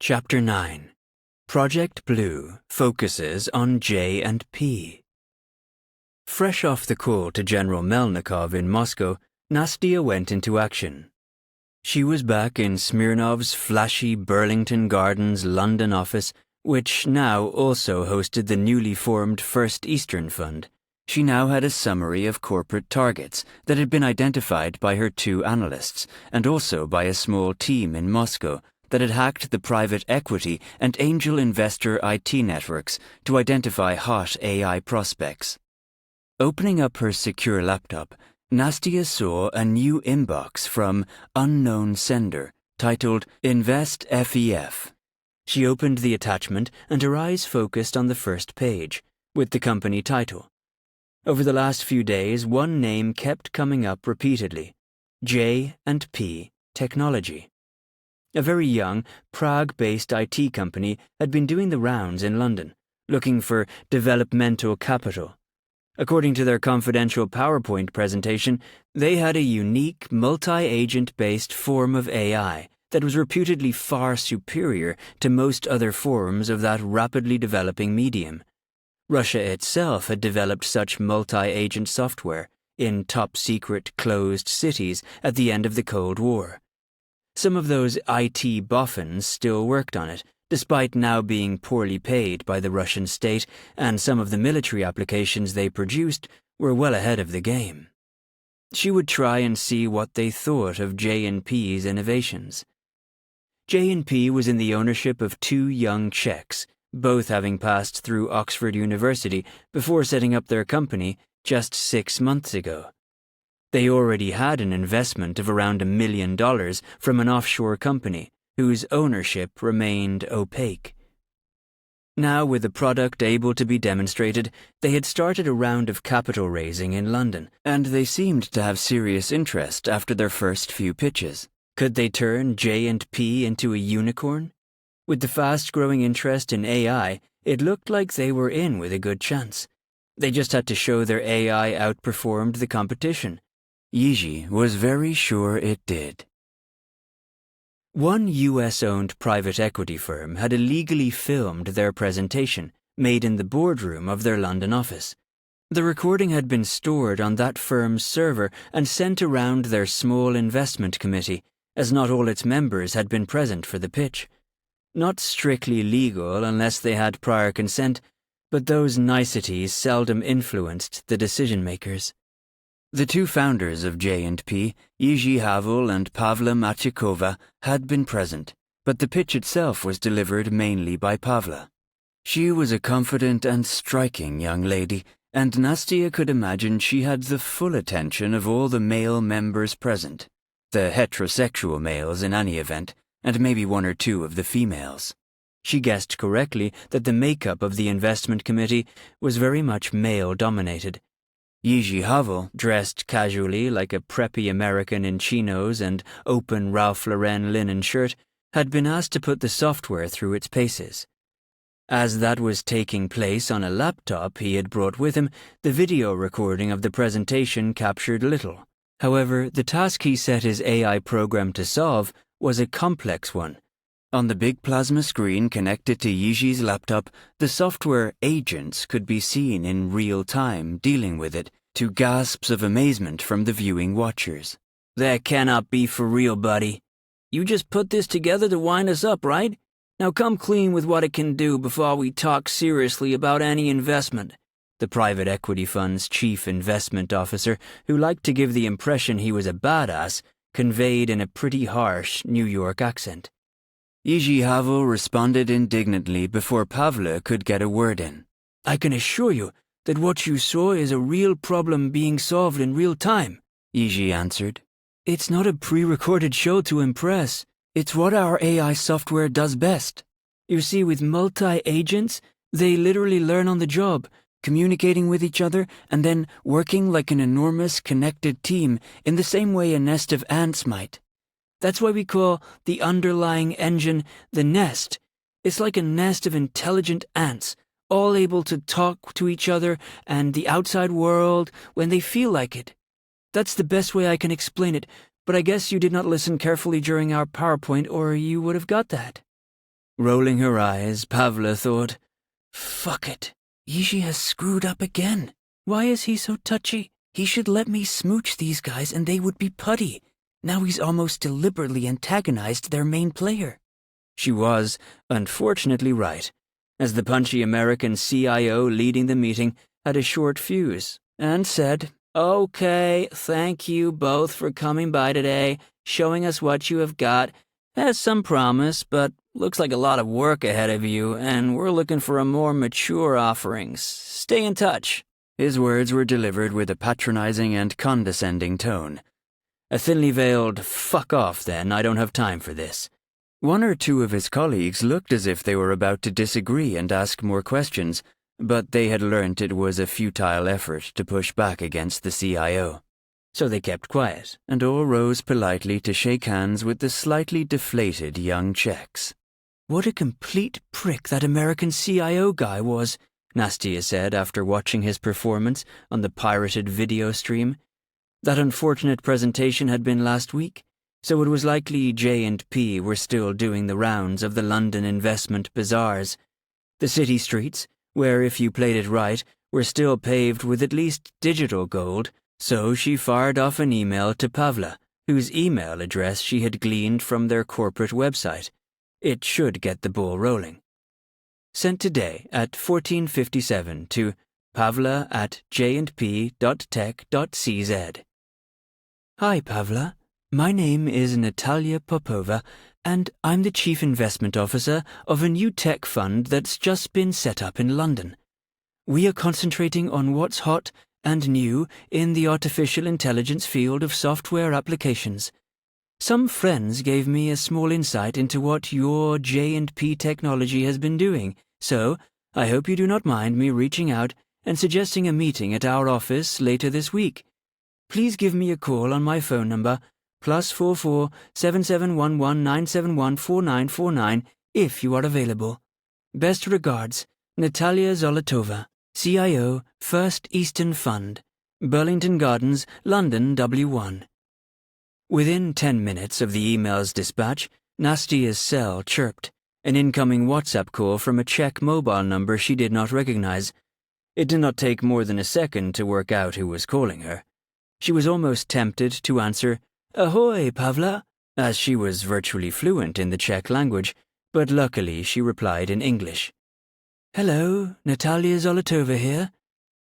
Chapter 9. Project Blue focuses on J and P. Fresh off the call to General Melnikov in Moscow, Nastya went into action. She was back in Smirnov's flashy Burlington Gardens London office, which now also hosted the newly formed First Eastern Fund. She now had a summary of corporate targets that had been identified by her two analysts, and also by a small team in Moscow that had hacked the private equity and angel investor IT networks to identify hot AI prospects. Opening up her secure laptop, Nastya saw a new inbox from Unknown Sender titled Invest FEF. She opened the attachment and her eyes focused on the first page, with the company title. Over the last few days, one name kept coming up repeatedly: J and P Technology. A very young, Prague-based IT company had been doing the rounds in London, looking for developmental capital. According to their confidential PowerPoint presentation, they had a unique, multi-agent-based form of AI that was reputedly far superior to most other forms of that rapidly developing medium. Russia itself had developed such multi-agent software in top-secret closed cities at the end of the Cold War. Some of those IT boffins still worked on it, despite now being poorly paid by the Russian state, and some of the military applications they produced were well ahead of the game. She would try and see what they thought of J&P's innovations. J&P was in the ownership of two young Czechs, both having passed through Oxford University before setting up their company just 6 months ago. They already had an investment of around $1 million from an offshore company, whose ownership remained opaque. Now, with the product able to be demonstrated, they had started a round of capital raising in London, and they seemed to have serious interest after their first few pitches. Could they turn J&P into a unicorn? With the fast-growing interest in AI, it looked like they were in with a good chance. They just had to show their AI outperformed the competition. Jiri was very sure it did. One US-owned private equity firm had illegally filmed their presentation, made in the boardroom of their London office. The recording had been stored on that firm's server and sent around their small investment committee, as not all its members had been present for the pitch. Not strictly legal unless they had prior consent, but those niceties seldom influenced the decision-makers. The two founders of J&P, Jiri and Pavla Machikova, had been present, but the pitch itself was delivered mainly by Pavla. She was a confident and striking young lady, and Nastya could imagine she had the full attention of all the male members present, the heterosexual males in any event, and maybe one or two of the females. She guessed correctly that the makeup of the investment committee was very much male-dominated. Jiri, dressed casually like a preppy American in chinos and open Ralph Lauren linen shirt, had been asked to put the software through its paces. As that was taking place on a laptop he had brought with him, the video recording of the presentation captured little. However, the task he set his AI program to solve was a complex one. On the big plasma screen connected to Jiri's laptop, the software agents could be seen in real time dealing with it, to gasps of amazement from the viewing watchers. "That cannot be for real, buddy. You just put this together to wind us up, right? Now come clean with what it can do before we talk seriously about any investment." The private equity fund's chief investment officer, who liked to give the impression he was a badass, conveyed in a pretty harsh New York accent. Jiri responded indignantly before Pavla could get a word in. "I can assure you that what you saw is a real problem being solved in real time," Jiri answered. "It's not a pre-recorded show to impress. It's what our AI software does best. You see, with multi-agents, they literally learn on the job, communicating with each other and then working like an enormous connected team in the same way a nest of ants might. That's why we call the underlying engine the nest. It's like a nest of intelligent ants, all able to talk to each other and the outside world when they feel like it. That's the best way I can explain it, but I guess you did not listen carefully during our PowerPoint or you would have got that." Rolling her eyes, Pavla thought, "Fuck it. Yishi has screwed up again. Why is he so touchy? He should let me smooch these guys and they would be putty. Now he's almost deliberately antagonized their main player." She was, unfortunately, right, as the punchy American CIO leading the meeting had a short fuse and said, "Okay, thank you both for coming by today, showing us what you have got. Has some promise, but looks like a lot of work ahead of you, and we're looking for a more mature offerings. Stay in touch." His words were delivered with a patronizing and condescending tone. A thinly veiled, "Fuck off then, I don't have time for this." One or two of his colleagues looked as if they were about to disagree and ask more questions, but they had learnt it was a futile effort to push back against the CIO. So they kept quiet, and all rose politely to shake hands with the slightly deflated young Czechs. "What a complete prick that American CIO guy was," Nastia said after watching his performance on the pirated video stream. That unfortunate presentation had been last week, so it was likely J&P were still doing the rounds of the London investment bazaars. The city streets, where if you played it right, were still paved with at least digital gold, so she fired off an email to Pavla, whose email address she had gleaned from their corporate website. It should get the ball rolling. Sent today at 14:57 to pavla@jandp.tech.cz. Hi, Pavla. My name is Natalia Popova, and I'm the Chief Investment Officer of a new tech fund that's just been set up in London. We are concentrating on what's hot and new in the artificial intelligence field of software applications. Some friends gave me a small insight into what your J&P technology has been doing, so I hope you do not mind me reaching out and suggesting a meeting at our office later this week. Please give me a call on my phone number, +44 7711 971 4949, if you are available. Best regards, Natalia Zolotova, CIO, First Eastern Fund, Burlington Gardens, London W1. Within 10 minutes of the email's dispatch, Nastia's cell chirped, an incoming WhatsApp call from a Czech mobile number she did not recognize. It did not take more than a second to work out who was calling her. She was almost tempted to answer, "Ahoy, Pavla," as she was virtually fluent in the Czech language, but luckily she replied in English. "Hello, Natalia Zolotova here."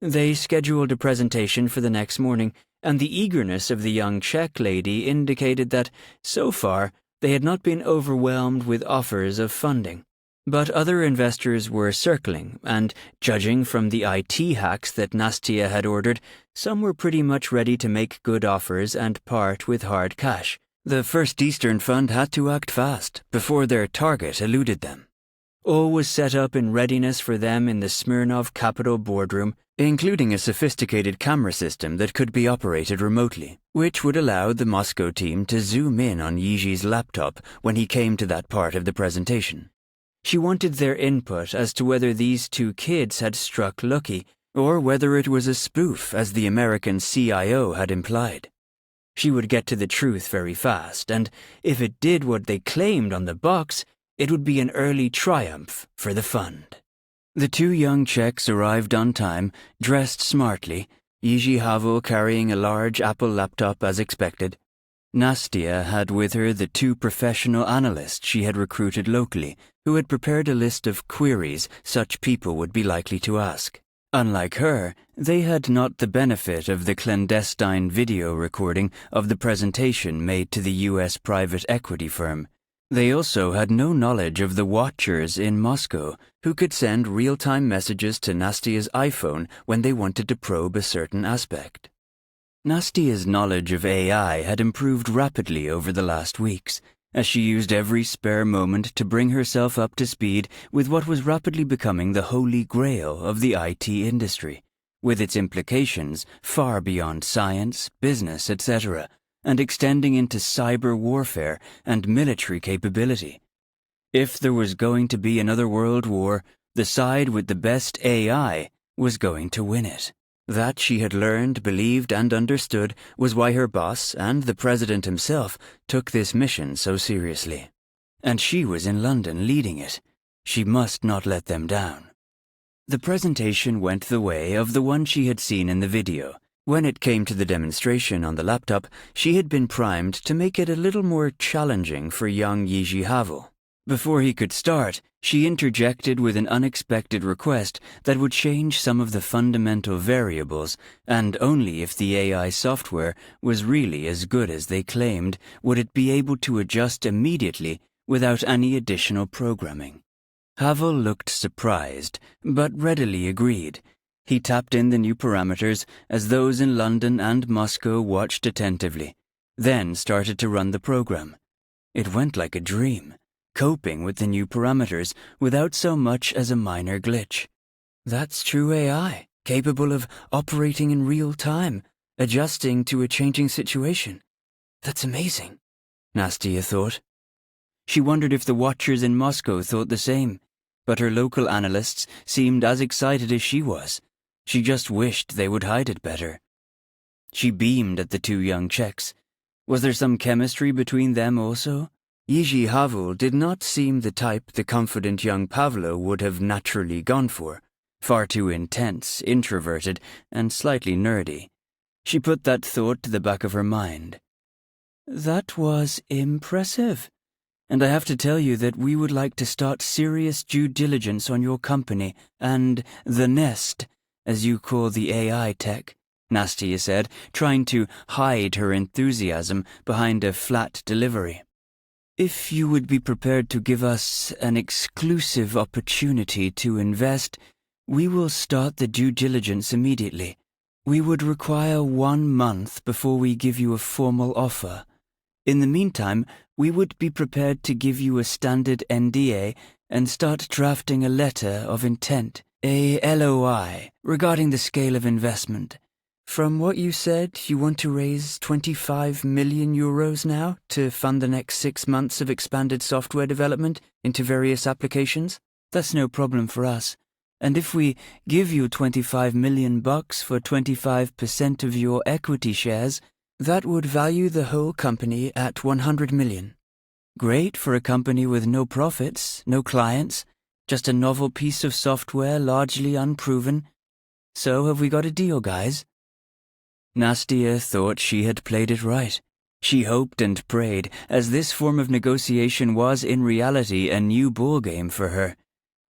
They scheduled a presentation for the next morning, and the eagerness of the young Czech lady indicated that, so far, they had not been overwhelmed with offers of funding. But other investors were circling, and, judging from the IT hacks that Nastia had ordered, some were pretty much ready to make good offers and part with hard cash. The First Eastern Fund had to act fast before their target eluded them. All was set up in readiness for them in the Smirnov Capital boardroom, including a sophisticated camera system that could be operated remotely, which would allow the Moscow team to zoom in on Yiji's laptop when he came to that part of the presentation. She wanted their input as to whether these two kids had struck lucky, or whether it was a spoof, as the American CIO had implied. She would get to the truth very fast, and if it did what they claimed on the box, it would be an early triumph for the fund. The two young Czechs arrived on time, dressed smartly, Jiri Havel carrying a large Apple laptop as expected. Nastia had with her the two professional analysts she had recruited locally, who had prepared a list of queries such people would be likely to ask. Unlike her, they had not the benefit of the clandestine video recording of the presentation made to the U.S. private equity firm. They also had no knowledge of the watchers in Moscow, who could send real-time messages to Nastia's iPhone when they wanted to probe a certain aspect. Nastia's knowledge of AI had improved rapidly over the last weeks, as she used every spare moment to bring herself up to speed with what was rapidly becoming the holy grail of the IT industry, with its implications far beyond science, business, etc., and extending into cyber warfare and military capability. If there was going to be another world war, the side with the best AI was going to win it. That she had learned, believed, and understood was why her boss and the president himself took this mission so seriously. and she was in London leading it. She must not let them down. The presentation went the way of the one she had seen in the video. When it came to the demonstration on the laptop, she had been primed to make it a little more challenging for young Jiri Havel. Before he could start, she interjected with an unexpected request that would change some of the fundamental variables, and only if the AI software was really as good as they claimed would it be able to adjust immediately without any additional programming. Havel looked surprised, but readily agreed. He tapped in the new parameters as those in London and Moscow watched attentively, then started to run the program. It went like a dream, coping with the new parameters without so much as a minor glitch. That's true AI, capable of operating in real time, adjusting to a changing situation. That's amazing, Nastia thought. She wondered if the watchers in Moscow thought the same, but her local analysts seemed as excited as she was. She just wished they would hide it better. She beamed at the two young Czechs. Was there some chemistry between them also? Jiri Havel did not seem the type the confident young Pavla would have naturally gone for. Far too intense, introverted, and slightly nerdy. She put that thought to the back of her mind. That was impressive. And I have to tell you that we would like to start serious due diligence on your company and the nest, as you call the AI tech, Nastia said, trying to hide her enthusiasm behind a flat delivery. If you would be prepared to give us an exclusive opportunity to invest, we will start the due diligence immediately. We would require 1 month before we give you a formal offer. In the meantime, we would be prepared to give you a standard NDA and start drafting a letter of intent, a LOI, regarding the scale of investment. From what you said, you want to raise 25 million euros now to fund the next 6 months of expanded software development into various applications? That's no problem for us. And if we give you 25 million bucks for 25% of your equity shares, that would value the whole company at 100 million. Great for a company with no profits, no clients, just a novel piece of software largely unproven. So have we got a deal, guys? Nastia thought she had played it right. She hoped and prayed, as this form of negotiation was in reality a new ballgame for her.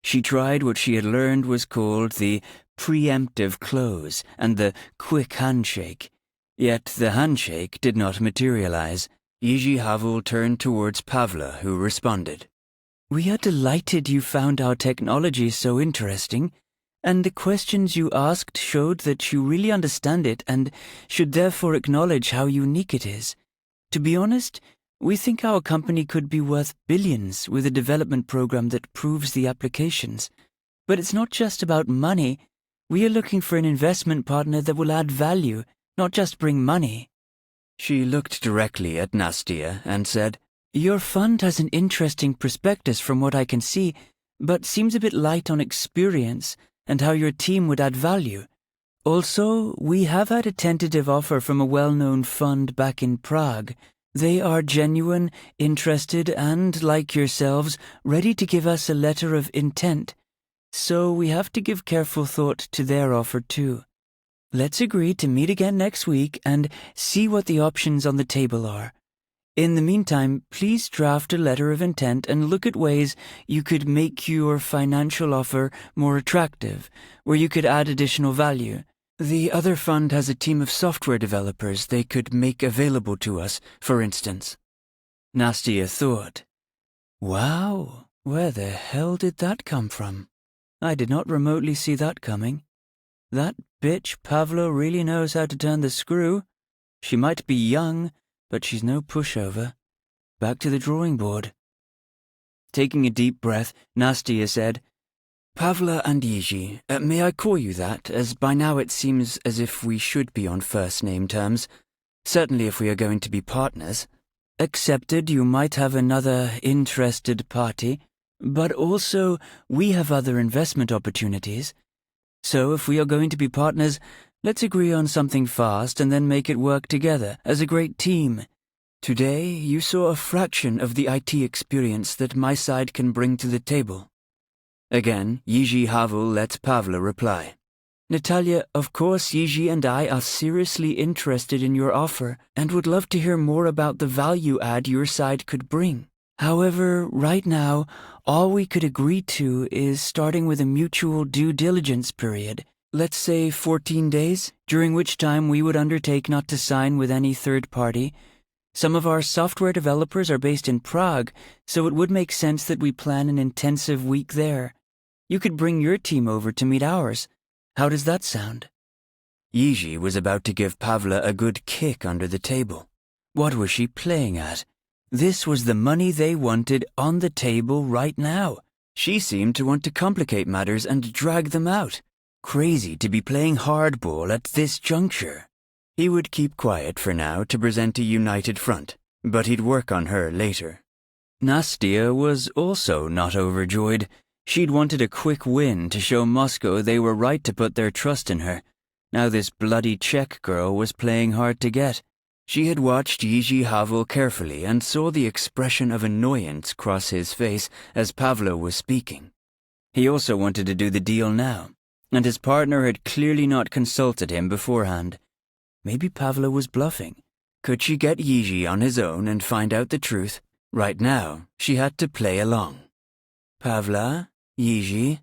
She tried what she had learned was called the preemptive close and the quick handshake. Yet the handshake did not materialize. Jiri Havel turned towards Pavla, who responded. We are delighted you found our technology so interesting, and the questions you asked showed that you really understand it and should therefore acknowledge how unique it is. To be honest, we think our company could be worth billions with a development program that proves the applications. But it's not just about money. We are looking for an investment partner that will add value, not just bring money. She looked directly at Nastia and said, Your fund has an interesting prospectus from what I can see, but seems a bit light on experience and how your team would add value. Also, we have had a tentative offer from a well-known fund back in Prague. They are genuine, interested, and, like yourselves, ready to give us a letter of intent. So we have to give careful thought to their offer too. Let's agree to meet again next week and see what the options on the table are. In the meantime, please draft a letter of intent and look at ways you could make your financial offer more attractive, where you could add additional value. The other fund has a team of software developers they could make available to us, for instance. Nastia thought, Wow, where the hell did that come from? I did not remotely see that coming. That bitch Pavla really knows how to turn the screw. She might be young, but she's no pushover. Back to the drawing board. Taking a deep breath, Nastia said, Pavla and Jiri, may I call you that, as by now it seems as if we should be on first-name terms, certainly if we are going to be partners. Accepted you might have another interested party, but also we have other investment opportunities. So if we are going to be partners, let's agree on something fast and then make it work together as a great team. Today, you saw a fraction of the IT experience that my side can bring to the table. Again, Jiri Havel lets Pavla reply. Natalia, of course Jiri and I are seriously interested in your offer and would love to hear more about the value add your side could bring. However, right now, all we could agree to is starting with a mutual due diligence period, let's say 14 days, during which time we would undertake not to sign with any third party. Some of our software developers are based in Prague, so it would make sense that we plan an intensive week there. You could bring your team over to meet ours. How does that sound? Jiri was about to give Pavla a good kick under the table. What was she playing at? This was the money they wanted on the table right now. She seemed to want to complicate matters and drag them out. Crazy to be playing hardball at this juncture. He would keep quiet for now to present a united front, but he'd work on her later. Nastia was also not overjoyed. She'd wanted a quick win to show Moscow they were right to put their trust in her. Now this bloody Czech girl was playing hard to get. She had watched Jiri Havel carefully and saw the expression of annoyance cross his face as Pavla was speaking. He also wanted to do the deal now, and his partner had clearly not consulted him beforehand. Maybe Pavla was bluffing. Could she get Jiri on his own and find out the truth? Right now, she had to play along. Pavla, Jiri,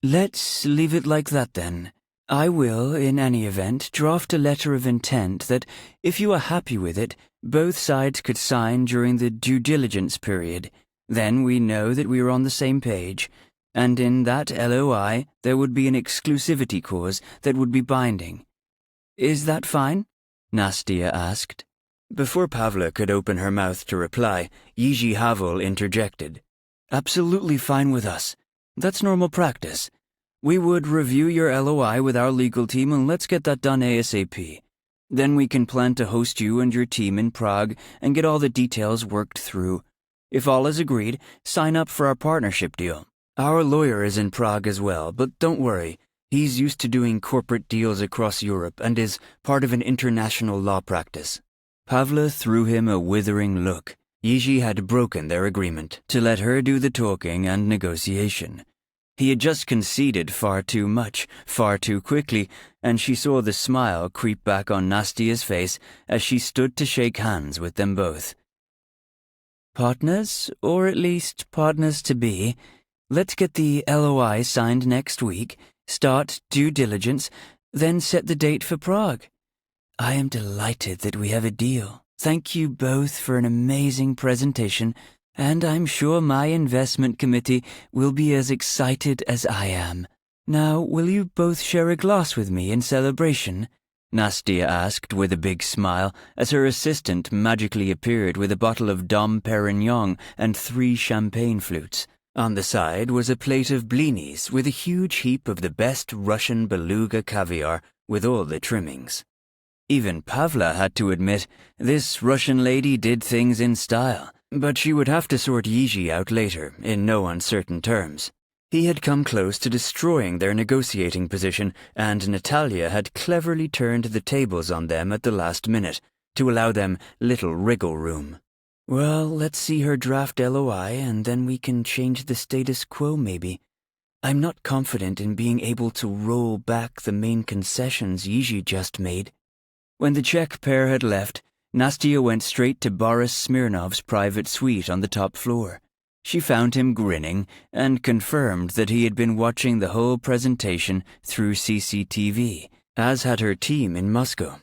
let's leave it like that then. I will, in any event, draft a letter of intent that, if you are happy with it, both sides could sign during the due diligence period. Then we know that we are on the same page, and in that LOI there would be an exclusivity clause that would be binding. Is that fine? Nastia asked. Before Pavla could open her mouth to reply, Jiri Havel interjected. Absolutely fine with us. That's normal practice. We would review your LOI with our legal team and let's get that done ASAP. Then we can plan to host you and your team in Prague and get all the details worked through. If all is agreed, sign up for our partnership deal. Our lawyer is in Prague as well, but don't worry. He's used to doing corporate deals across Europe and is part of an international law practice. Pavla threw him a withering look. Jiri had broken their agreement to let her do the talking and negotiation. He had just conceded far too much, far too quickly, and she saw the smile creep back on Nastia's face as she stood to shake hands with them both. Partners, or at least partners-to-be, let's get the LOI signed next week, start due diligence, then set the date for Prague. I am delighted that we have a deal. Thank you both for an amazing presentation, and I'm sure my investment committee will be as excited as I am. Now, will you both share a glass with me in celebration? Nastia asked with a big smile as her assistant magically appeared with a bottle of Dom Perignon and 3 champagne flutes. On the side was a plate of blinis with a huge heap of the best Russian beluga caviar with all the trimmings. Even Pavla had to admit this Russian lady did things in style. But she would have to sort Jiri out later, in no uncertain terms. He had come close to destroying their negotiating position, and Natalia had cleverly turned the tables on them at the last minute, to allow them little wriggle room. Well, let's see her draft LOI, and then we can change the status quo maybe. I'm not confident in being able to roll back the main concessions Jiri just made. When the Czech pair had left, Nastia went straight to Boris Smirnov's private suite on the top floor. She found him grinning and confirmed that he had been watching the whole presentation through CCTV, as had her team in Moscow.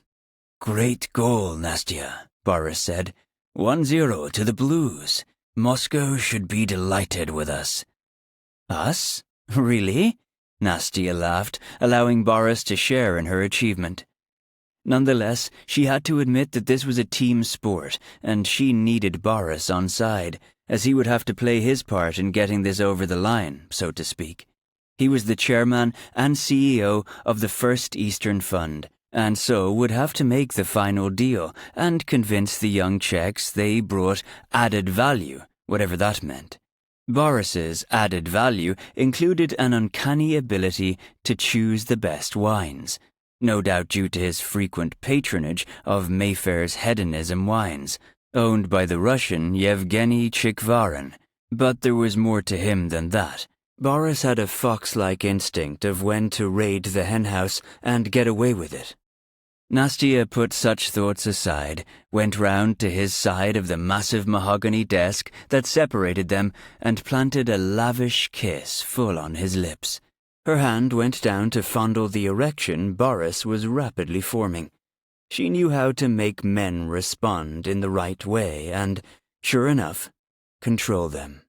Great goal, Nastia, Boris said. 1-0 to the Blues. Moscow should be delighted with us. Us? Really? Nastia laughed, allowing Boris to share in her achievement. Nonetheless, she had to admit that this was a team sport, and she needed Boris on side, as he would have to play his part in getting this over the line, so to speak. He was the chairman and CEO of the First Eastern Fund, and so would have to make the final deal and convince the young Czechs they brought added value, whatever that meant. Boris's added value included an uncanny ability to choose the best wines, no doubt due to his frequent patronage of Mayfair's hedonism wines, owned by the Russian Yevgeny Chikvarin, but there was more to him than that. Boris had a fox-like instinct of when to raid the henhouse and get away with it. Nastya put such thoughts aside, went round to his side of the massive mahogany desk that separated them, and planted a lavish kiss full on his lips. Her hand went down to fondle the erection Boris was rapidly forming. She knew how to make men respond in the right way and, sure enough, control them.